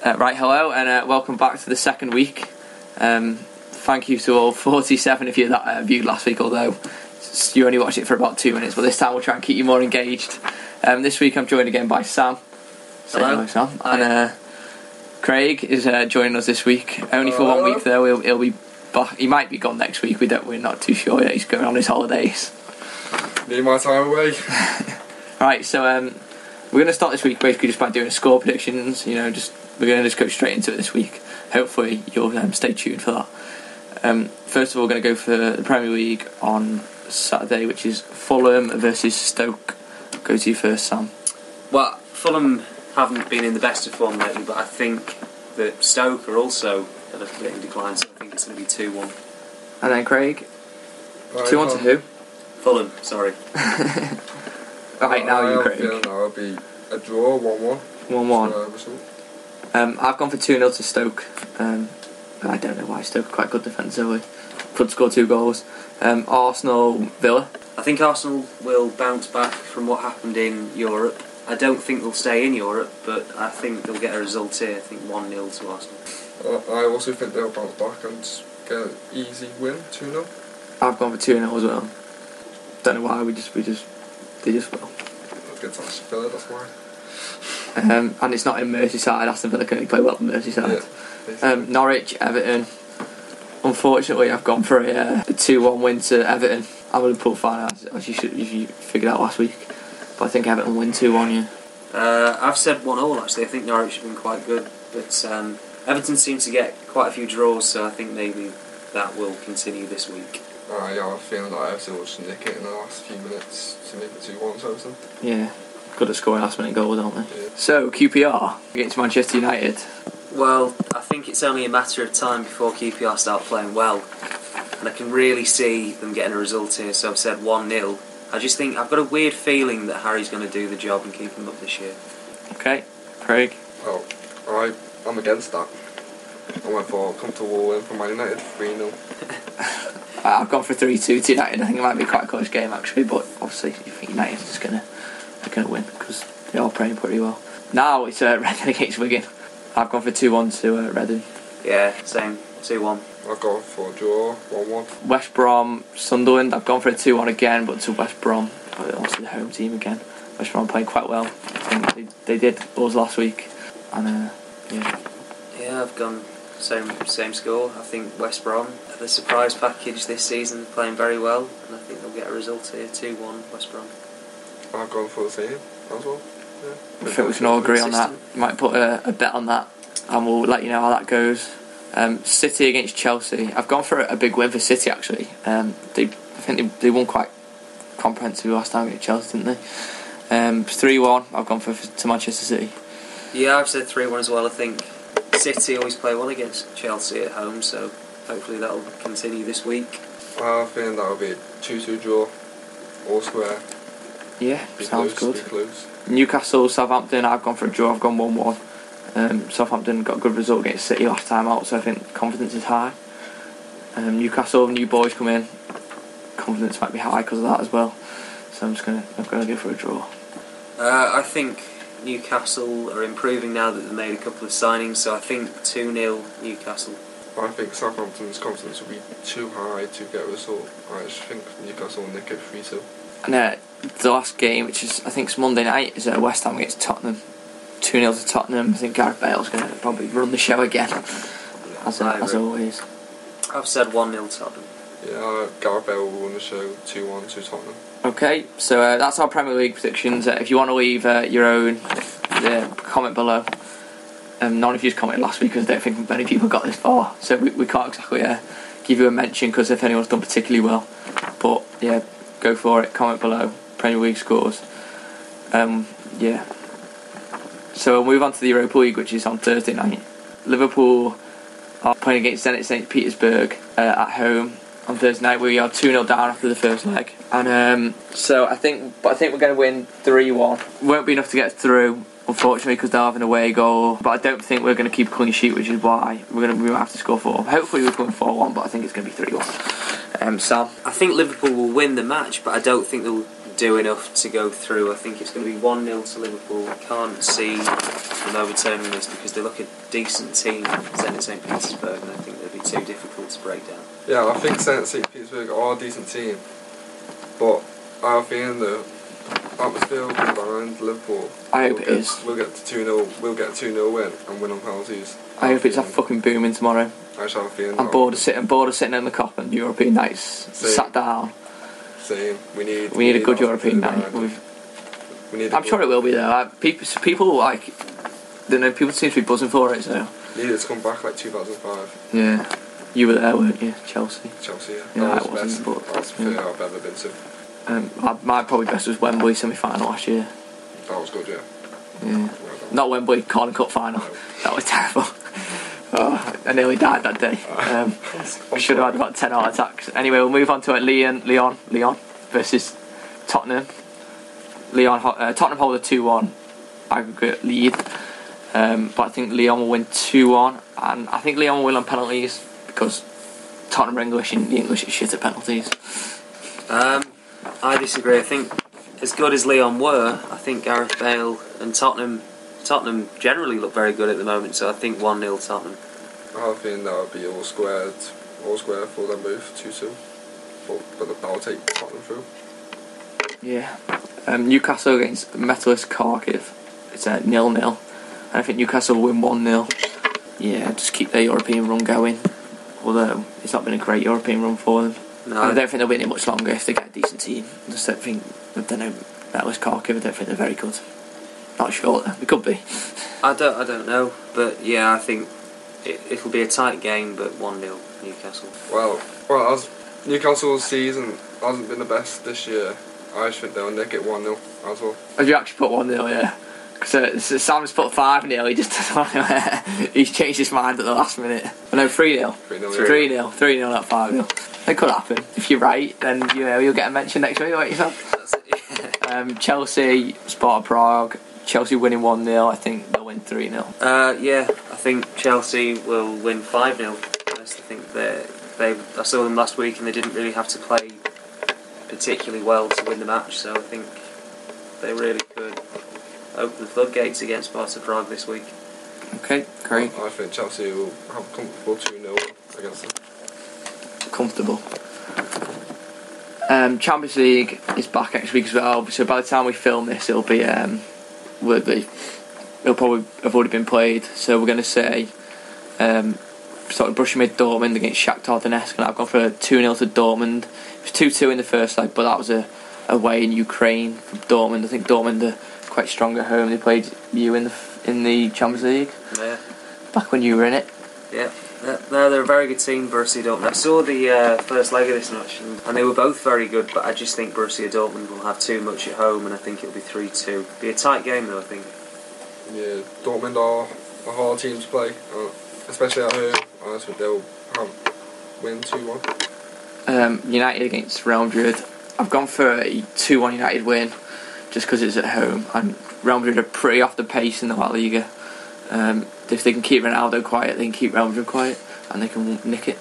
Right, hello, and welcome back to the second week. Thank you to all 47 of you that viewed last week, although you only watched it for about 2 minutes, but this time we'll try and keep you more engaged. This week I'm joined again by Sam. Hello. Sam. Hi. And Craig is joining us this week. Only for 1 week though. He'll be back. He might be gone next week. We're not too sure yet. He's going on his holidays. Need my time away. Right, so we're going to start this week basically just by doing score predictions. We're going to just go straight into it this week. Hopefully you'll stay tuned for that. First of all, we're going to go for the Premier League on Saturday, which is Fulham versus Stoke. Go to you first, Sam. Well, Fulham haven't been in the best of form lately, but I think that Stoke are also a little bit in decline, so I think it's going to be 2-1. And then Craig. Right, 2-1 to who? Fulham, sorry. Right, now you, Craig. I feel now it'll be a draw, 1-1. 1-1. I've gone for 2-0 to Stoke. I don't know why. Stoke are quite good defensively. Could score 2 goals. Arsenal, Villa. I think Arsenal will bounce back from what happened in Europe. I don't think they'll stay in Europe, but I think they'll get a result here. I think 1-0 to Arsenal. I also think they'll bounce back and get an easy win, 2-0. I've gone for 2-0 as well. Don't know why. They just will. Against Aston Villa, that's why. And it's not in Merseyside. Aston Villa can only play well in Merseyside. Yeah, Norwich, Everton. Unfortunately, I've gone for a 2-1 win to Everton. I'm a Liverpool fan, as you figured out last week. But I think Everton win 2-1. Yeah. I've said 1-1 actually. I think Norwich have been quite good, but Everton seems to get quite a few draws, so I think maybe that will continue this week. Yeah, I'm feeling like Everton will just nick it in the last few minutes to make it 2-1 or something. Yeah, good at scoring last minute goals, aren't they? Yeah. So, QPR against Manchester United. Well, I think it's only a matter of time before QPR start playing well, and I can really see them getting a result here, so I've said 1-0. I just think, I've got a weird feeling that Harry's going to do the job and keep them up this year. Okay, Craig. Well, I'm against that. I went for a comfortable win for Man United, 3-0. I've gone for 3-2 to United. I think it might be quite a close game actually, but obviously you think United is going to win because they are playing pretty well. Now it's Reading against Wigan. I've gone for 2-1 to Reading. Yeah, same, 2-1. I've gone for a draw, 1-1. West Brom, Sunderland. I've gone for a 2-1 again, but to West Brom. Also the home team again. West Brom playing quite well. I think they did us last week, and yeah. Yeah, I've gone same score. I think West Brom, the surprise package this season, playing very well, and I think they'll get a result here, 2-1 West Brom. I've gone for the same as well. Yeah. I think we can all agree on that. You might put a bet on that, and we'll let you know how that goes. City against Chelsea. I've gone for a big win for City actually. I think they won quite comprehensively last time against Chelsea, didn't they? 3-1. I've gone to Manchester City. Yeah, I've said 3-1 as well. I think City always play well against Chelsea at home, so hopefully that'll continue this week. I think that'll be a 2-2 draw, all square. Yeah, Be sounds close, good. be close. Newcastle, Southampton. I've gone for a draw. I've gone 1-1. Southampton got a good result against City last time out, so I think confidence is high. Newcastle, new boys come in. Confidence might be high because of that as well. So I'm going to go for a draw. I think Newcastle are improving now that they've made a couple of signings, so I think 2-0 Newcastle. I think Southampton's confidence will be too high to get a result. I just think Newcastle will nick it 3-2. And the last game, which is I think it's Monday night, is West Ham against Tottenham. 2-0 to Tottenham. I think Gareth Bale's going to probably run the show again, as always. I've said 1-0 Tottenham. Yeah, Gareth Bale will win the show 2-1 to Tottenham. Okay, so that's our Premier League predictions. If you want to leave your own comment below. None of you commented last week because I don't think many people got this far, so we can't exactly give you a mention because if anyone's done particularly well. But yeah, go for it. Comment below. Premier League scores. Yeah. So we'll move on to the Europa League, which is on Thursday night. Liverpool are playing against Zenit St. Petersburg at home on Thursday night. We are 2-0 down after the first leg, and so I think we're going to win 3-1. Won't be enough to get through, unfortunately, because they'll have an away goal. But I don't think we're going to keep a clean sheet, which is why we might have to score 4. Hopefully we'll win 4-1, but I think it's going to be 3-1. Sam? I think Liverpool will win the match, but I don't think they'll do enough to go through. I think it's going to be 1-0 to Liverpool. I can't see them overturning this because they look a decent team, Zenit St Petersburg, and I think they'd be too difficult to break down. Yeah, I think Zenit St Petersburg are a decent team, but I think the atmosphere will be behind Liverpool. I hope it is. We'll get to 2-0. We'll get a 2-0 win and win on penalties. I hope it's a fucking booming tomorrow. I just have a feeling. I'm bored of sitting in the cop and European nights sat down. Same. We need a good European night. I'm sure it will be though. People like, don't know. People seem to be buzzing for it. So need it to come back like 2005. Yeah, you were there, weren't you? Chelsea. Yeah. Yeah, That was the best. That's the I've ever been to. My probably best was Wembley semi-final last year. That was good, yeah. Yeah. Not Wembley Corner Cup final. No. That was terrible. Oh, I nearly died that day. I should have had about 10 heart attacks. Anyway, we'll move on to Lyon versus Tottenham. Tottenham hold a 2-1 aggregate lead, but I think Lyon will win 2-1, and I think Lyon will win on penalties because Tottenham are English and the English are shit at penalties. I disagree. I think as good as Lyon were, I think Gareth Bale and Tottenham generally look very good at the moment, so I think 1-0 Tottenham. I think that would be all square for them both, 2-2. But I'll take Tottenham through. Yeah. Newcastle against Metalist Kharkiv. It's a 0-0. And I think Newcastle will win 1-0. Yeah, just keep their European run going. Although it's not been a great European run for them. No. And I don't think they'll win it much longer if they get a decent team. I just don't think, Metalist Kharkiv, I don't think they're very good. Not sure though. It could be. I don't know, but yeah, I think it'll be a tight game, but 1-0 Newcastle. Well, as Newcastle's season hasn't been the best this year, I just think they'll nick it 1-0 as well. Have you actually put 1-0, yeah? Because Sam's put 5-0, he just doesn't want to, he's changed his mind at the last minute. I know, 3-0. 3-0, not 5-0. It could happen. If you're right, then you'll get a mention next week, won't you, Sam? That's it, yeah. Chelsea, Sparta Prague. Chelsea winning 1-0, I think they'll win 3-0. Yeah, I think Chelsea will win 5-0. I think I saw them last week and they didn't really have to play particularly well to win the match, so I think they really could open the floodgates against Sparta Prague this week. Okay, great. I think Chelsea will have a comfortable 2-0 against them. Comfortable. Champions League is back next week as well, so by the time we film this it'll probably have already been played, so we're going to say sort of brushing mid Dortmund against Shakhtar Donetsk, and I've gone for a 2-0 to Dortmund. It was 2-2 in the first leg, but that was away in Ukraine from Dortmund. I think Dortmund are quite strong at home. They played you in the Champions League. Yeah. Back when you were in it. Yeah. No, they're a very good team, Borussia Dortmund. I saw the first leg of this match, and they were both very good, but I just think Borussia Dortmund will have too much at home, and I think it'll be 3-2. Be a tight game, though, I think. Yeah, Dortmund are a hard team to play, especially at home. I think they'll win 2-1. United against Real Madrid. I've gone for a 2-1 United win, just because it's at home, and Real Madrid are pretty off the pace in the La Liga. If they can keep Ronaldo quiet, they can keep Real Madrid quiet, and they can nick it.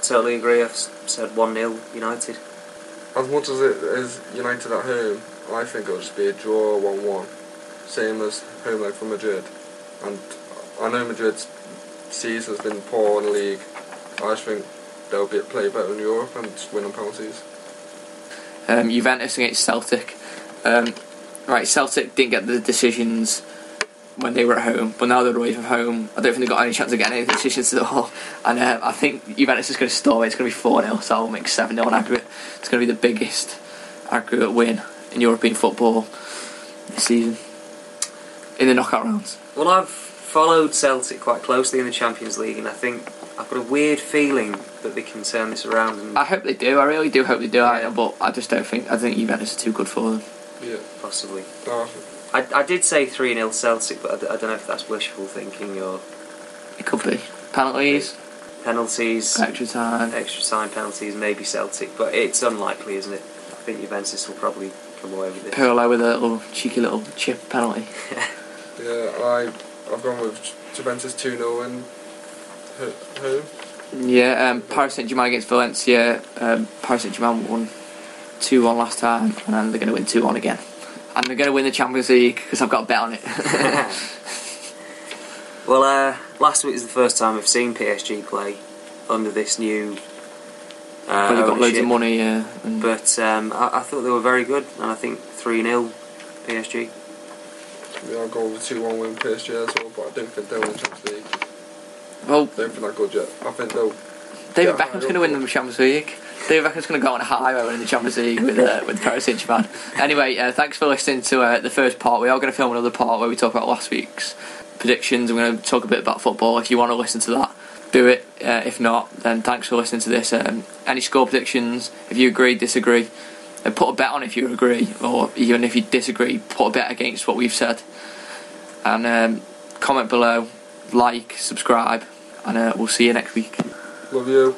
Totally agree. I've said 1-0 United. As much as it is United at home, I think it'll just be a draw 1-1, same as home leg for Madrid. And I know Madrid's season has been poor in the league. I just think they'll play better in Europe and just win on penalties. Juventus against Celtic. Celtic didn't get the decisions when they were at home, but now they're away from home. I don't think they've got any chance of getting any decisions at all. And I think Juventus is going to storm it. It's going to be 4-0, so I'll make 7-0 on aggregate. It's going to be the biggest aggregate win in European football this season in the knockout rounds. Well, I've followed Celtic quite closely in the Champions League, and I think I've got a weird feeling that they can turn this around. And I hope they do. I really do hope they do. Yeah. But I just don't think. I think Juventus are too good for them. Yeah, possibly. I I did say 3-0 Celtic, but I don't know if that's wishful thinking or... It could be. Penalties, extra time, penalties, maybe Celtic, but it's unlikely, isn't it? I think Juventus will probably come away with it. Pirlo with a cheeky little chip penalty. Yeah, I've gone with Juventus 2-0 and home. Yeah, Paris Saint-Germain against Valencia. Paris Saint-Germain won 2-1 last time, and then they're going to win 2-1 again. And they're going to win the Champions League because I've got a bet on it. Well, last week was the first time I've seen PSG play under this new Well, they've got loads of money, yeah. But I thought they were very good, and I think 3-0 PSG. Yeah, I'll go with 2-1 win PSG as well, but I don't think they'll win the Champions League. Well, I don't think they're good yet. I think they'll... David Beckham's going to win the Champions League. David Beckham's going to go on a high by winning the Champions League with Perisic, man. Anyway, thanks for listening to the first part. We are going to film another part where we talk about last week's predictions. I'm going to talk a bit about football. If you want to listen to that, do it. If not, then thanks for listening to this. Any score predictions, if you agree, disagree, put a bet on if you agree, or even if you disagree, put a bet against what we've said. And comment below, like, subscribe, and we'll see you next week. Love you.